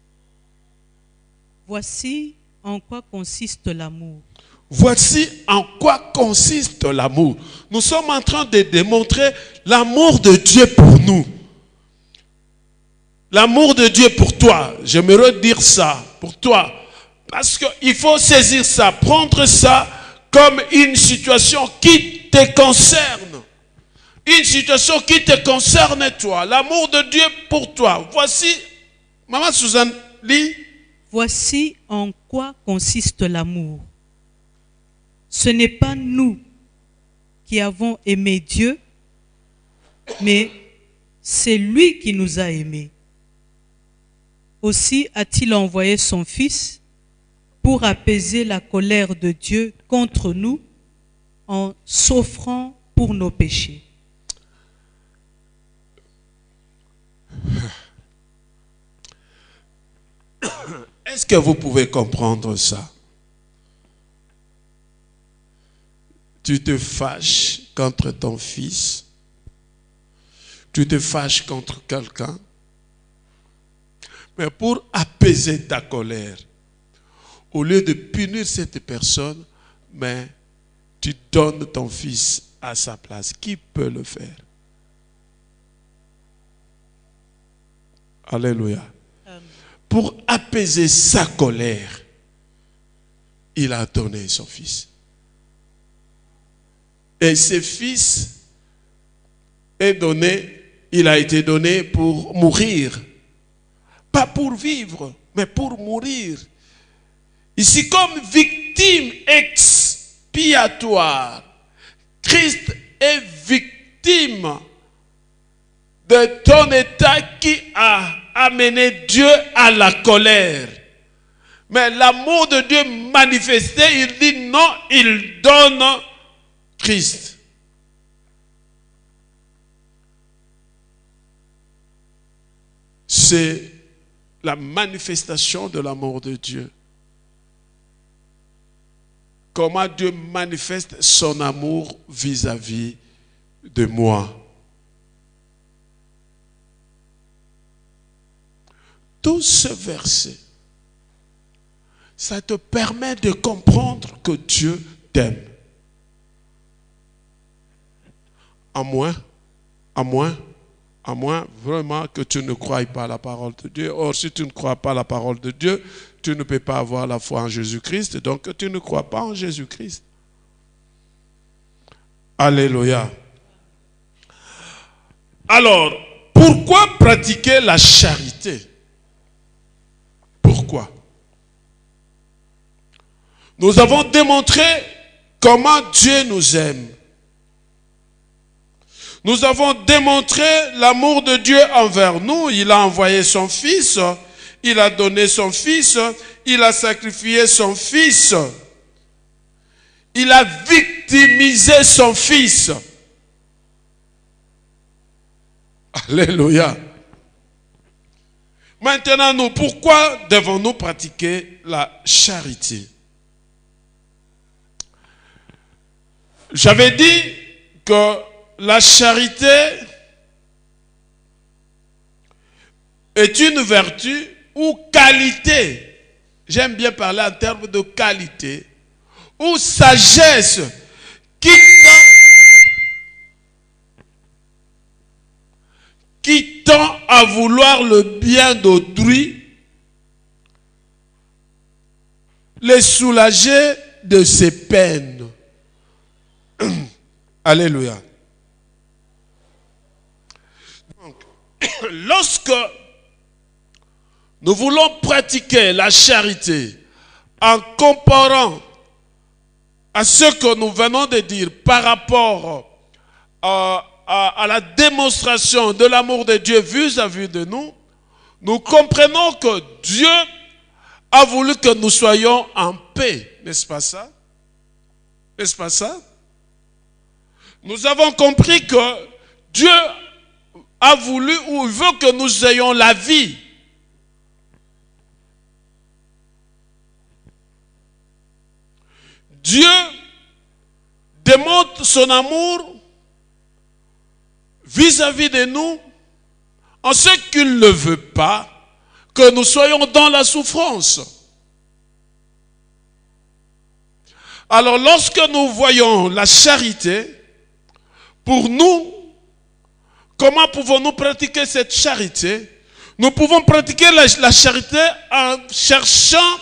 Voici en quoi consiste l'amour. Voici en quoi consiste l'amour. Nous sommes en train de démontrer l'amour de Dieu pour nous. L'amour de Dieu pour toi. J'aimerais dire ça pour toi. Parce qu'il faut saisir ça, prendre ça comme une situation qui te concerne. Une situation qui te concerne toi. L'amour de Dieu pour toi. Voici, Maman Suzanne, lis. Voici en quoi consiste l'amour. Ce n'est pas nous qui avons aimé Dieu, mais c'est lui qui nous a aimés. Aussi a-t-il envoyé son Fils pour apaiser la colère de Dieu contre nous en s'offrant pour nos péchés. Est-ce que vous pouvez comprendre ça? Tu te fâches contre ton fils. Tu te fâches contre quelqu'un. Mais pour apaiser ta colère, au lieu de punir cette personne, mais tu donnes ton fils à sa place. Qui peut le faire? Alléluia. Pour apaiser sa colère, il a donné son fils. Et ce fils est donné, il a été donné pour mourir. Pas pour vivre, mais pour mourir. Ici, comme victime expiatoire, Christ est victime de ton état qui a amené Dieu à la colère. Mais l'amour de Dieu manifesté, il dit non, il donne Christ. C'est la manifestation de l'amour de Dieu. Comment Dieu manifeste son amour vis-à-vis de moi. Tout ce verset, ça te permet de comprendre que Dieu t'aime. À moins À moins vraiment que tu ne croies pas à la parole de Dieu. Or, si tu ne crois pas à la parole de Dieu, tu ne peux pas avoir la foi en Jésus-Christ, donc tu ne crois pas en Jésus-Christ. Alléluia. Alors, pourquoi pratiquer la charité? Pourquoi? Nous avons démontré comment Dieu nous aime. Nous avons démontré l'amour de Dieu envers nous. Il a envoyé son Fils, il a donné son Fils, il a sacrifié son Fils. Il a victimisé son Fils. Alléluia. Maintenant, nous, pourquoi devons-nous pratiquer la charité? J'avais dit que la charité est une vertu ou qualité. J'aime bien parler en termes de qualité ou sagesse qui tend à vouloir le bien d'autrui, les soulager de ses peines. Alléluia. Donc, lorsque nous voulons pratiquer la charité en comparant à ce que nous venons de dire par rapport à la démonstration de l'amour de Dieu vis-à-vis de nous, nous comprenons que Dieu a voulu que nous soyons en paix. N'est-ce pas ça? N'est-ce pas ça? Nous avons compris que Dieu a voulu ou veut que nous ayons la vie. Dieu démontre son amour vis-à-vis de nous en ce qu'il ne veut pas que nous soyons dans la souffrance. Alors lorsque nous voyons la charité, pour nous, comment pouvons-nous pratiquer cette charité? Nous pouvons pratiquer la charité en cherchant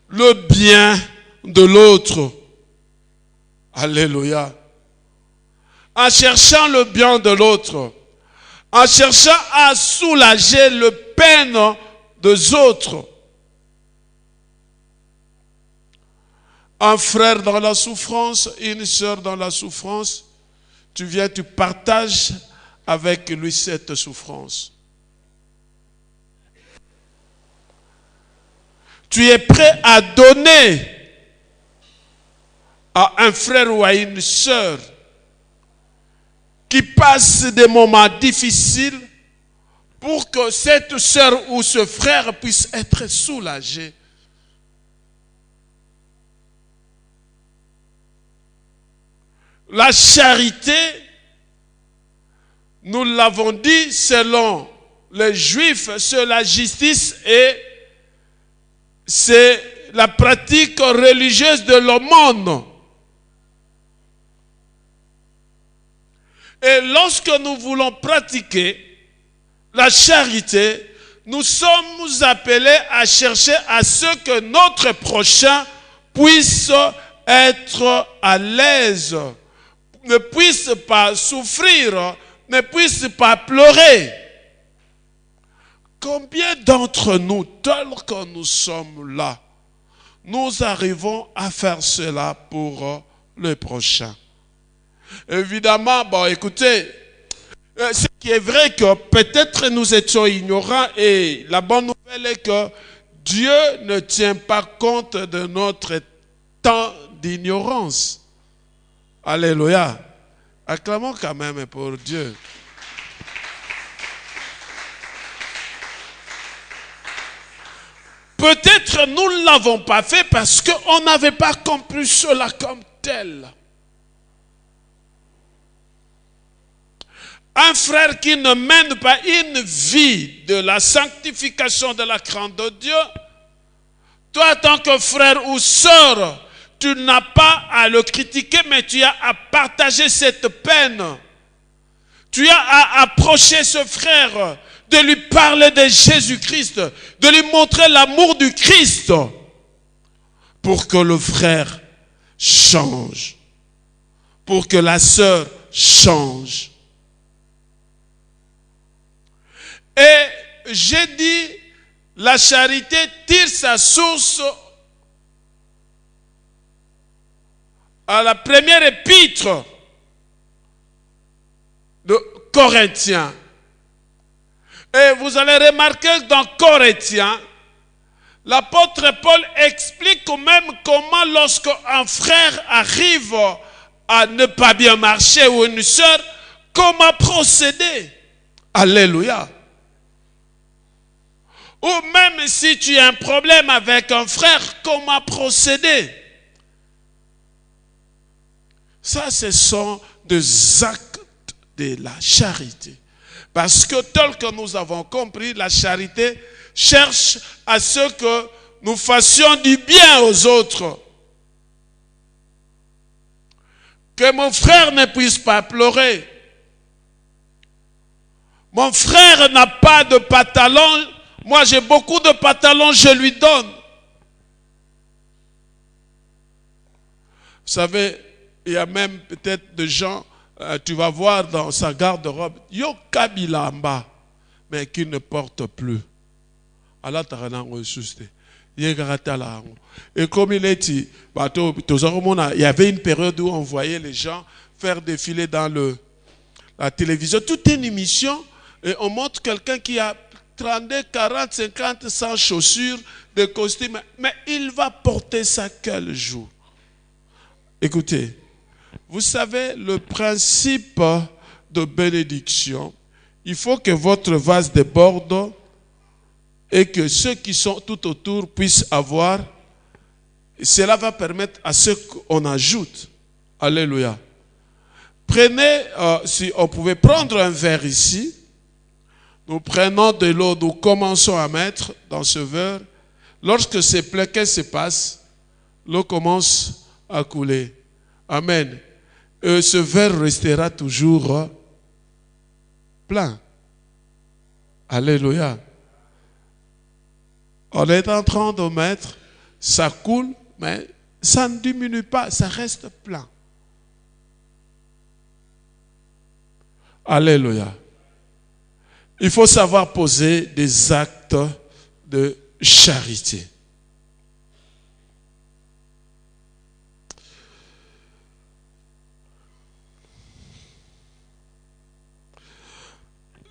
le bien de l'autre. Alléluia. En cherchant le bien de l'autre. En cherchant à soulager le peine des autres. Un frère dans la souffrance, une sœur dans la souffrance, tu viens, tu partages avec lui cette souffrance. Tu es prêt à donner à un frère ou à une sœur qui passe des moments difficiles pour que cette sœur ou ce frère puisse être soulagé. La charité, nous l'avons dit, selon les Juifs, c'est la justice et c'est la pratique religieuse de l'aumône. Et lorsque nous voulons pratiquer la charité, nous sommes appelés à chercher à ce que notre prochain puisse être à l'aise, ne puisse pas souffrir, ne puisse pas pleurer. Combien d'entre nous, tels que nous sommes là, nous arrivons à faire cela pour le prochain? Évidemment, bon, écoutez, ce qui est vrai que peut-être nous étions ignorants et la bonne nouvelle est que Dieu ne tient pas compte de notre temps d'ignorance. Alléluia. Acclamons quand même pour Dieu. Peut-être nous ne l'avons pas fait parce qu'on n'avait pas compris cela comme tel. Un frère qui ne mène pas une vie de la sanctification de la crainte de Dieu, toi, en tant que frère ou sœur, tu n'as pas à le critiquer, mais tu as à partager cette peine. Tu as à approcher ce frère, de lui parler de Jésus-Christ, de lui montrer l'amour du Christ, pour que le frère change, pour que la sœur change. Et j'ai dit, la charité tire sa source à la première épître de Corinthiens. Et vous allez remarquer que dans Corinthiens, l'apôtre Paul explique même comment lorsque un frère arrive à ne pas bien marcher ou une sœur, comment procéder. Alléluia. Ou même si tu as un problème avec un frère, comment procéder. Ça, ce sont des actes de la charité. Parce que tel que nous avons compris, la charité cherche à ce que nous fassions du bien aux autres. Que mon frère ne puisse pas pleurer. Mon frère n'a pas de pantalon. Moi, j'ai beaucoup de pantalons, je lui donne. Vous savez, il y a même peut-être des gens, tu vas voir dans sa garde-robe, yo kabilamba, mais qui ne porte plus. Allah t'a rendu susté. Et comme il est dit, il y avait une période où on voyait les gens faire défiler dans la télévision toute une émission et on montre quelqu'un qui a 30, 40, 50, 100 chaussures, de costumes, mais il va porter ça quel jour? Écoutez, vous savez le principe de bénédiction, il faut que votre vase déborde et que ceux qui sont tout autour puissent avoir. Cela va permettre à ceux qu'on ajoute. Alléluia. Prenez, si on pouvait prendre un verre ici, nous prenons de l'eau, nous commençons à mettre dans ce verre. Lorsque c'est plein, qu'est-ce qui se passe? L'eau commence à couler. Amen. Et ce verre restera toujours plein. Alléluia. On est en train de mettre, ça coule, mais ça ne diminue pas, ça reste plein. Alléluia. Il faut savoir poser des actes de charité.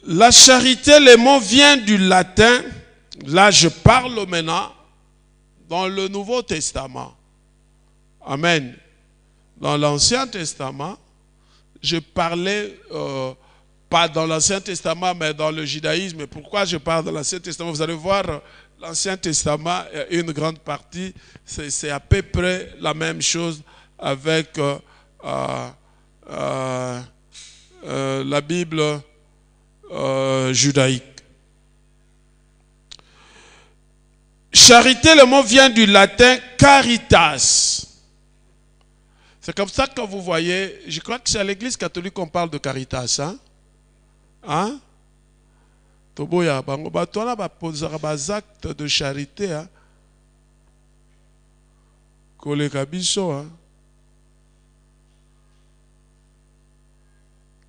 La charité, le mot vient du latin. Là, je parle maintenant dans le Nouveau Testament. Amen. Dans l'Ancien Testament, je parlais, pas dans l'Ancien Testament, mais dans le judaïsme. Pourquoi je parle de l'Ancien Testament? Vous allez voir, l'Ancien Testament, une grande partie, c'est à peu près la même chose avec la Bible judaïque. Charité, le mot vient du latin caritas. C'est comme ça que vous voyez, je crois que c'est à l'église catholique qu'on parle de caritas. Hein? Toboya, bangoba, toi là, posera des actes de charité. Hein? Kolega biso. Hein?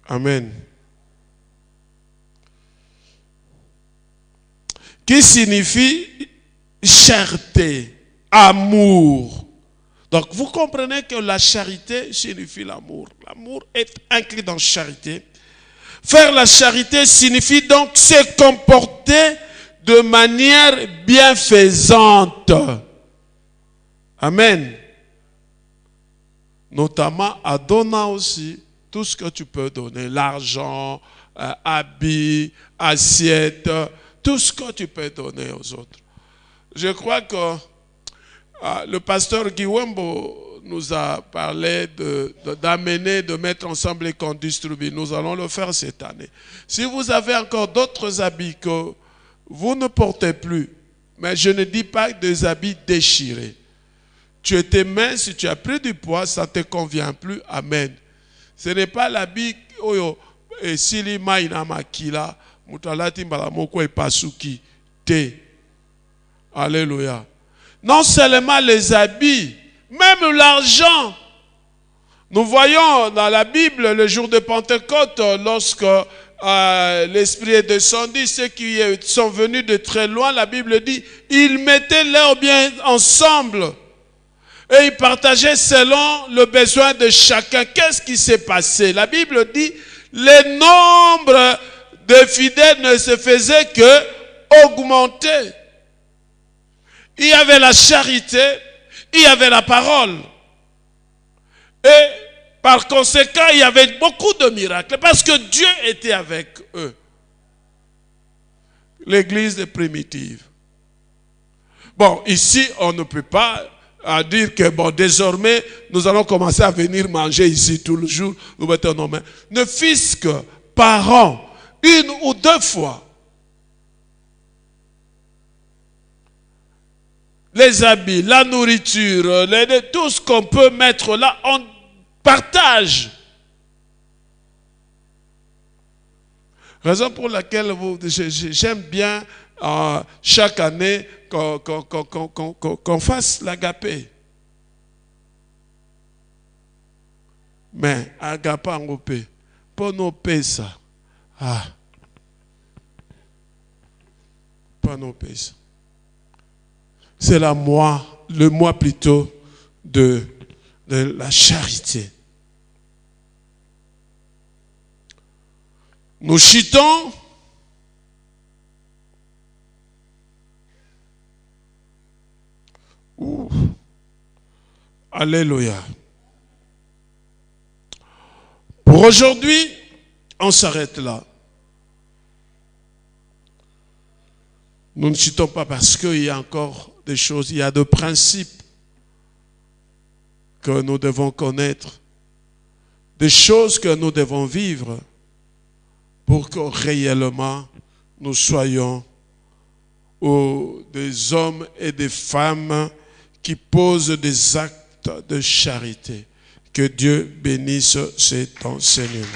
Amen. Qui signifie charité, amour. Donc vous comprenez que la charité signifie l'amour. L'amour est inclus dans charité. Faire la charité signifie donc se comporter de manière bienfaisante. Amen. Notamment à donner aussi tout ce que tu peux donner. L'argent, habits, assiettes, tout ce que tu peux donner aux autres. Je crois que le pasteur Guy Wembo nous a parlé d'amener, de mettre ensemble et qu'on distribue. Nous allons le faire cette année. Si vous avez encore d'autres habits que vous ne portez plus, mais je ne dis pas des habits déchirés. Tu étais mince, si tu as pris du poids, ça ne te convient plus. Amen. Ce n'est pas l'habit et sili mai na makila mutalati mbala moko epasuki te. Alléluia. Non seulement les habits, même l'argent. Nous voyons dans la Bible le jour de Pentecôte, lorsque l'Esprit est descendu, ceux qui sont venus de très loin, la Bible dit, ils mettaient leurs biens ensemble et ils partageaient selon le besoin de chacun. Qu'est-ce qui s'est passé? La Bible dit, le nombre de fidèles ne se faisait que augmenter. Il y avait la charité, il y avait la parole. Et par conséquent, il y avait beaucoup de miracles parce que Dieu était avec eux. L'église primitive. Bon, ici, on ne peut pas dire que bon, désormais, nous allons commencer à venir manger ici tout le jour. Nous mettons nos mains. Ne fût-ce que par an, 1 ou 2 fois. Les habits, la nourriture, tout ce qu'on peut mettre là, on partage. Raison pour laquelle j'aime bien chaque année qu'on fasse l'agapé. Mais agapé en opé, pour nous payer ça. Pas nous payer ça. C'est le mois plutôt de la charité. Nous chitons Alléluia. Pour aujourd'hui, on s'arrête là. Nous ne chitons pas parce qu'il y a encore des choses, il y a des principes que nous devons connaître, des choses que nous devons vivre pour que réellement nous soyons des hommes et des femmes qui posent des actes de charité. Que Dieu bénisse cet enseignement.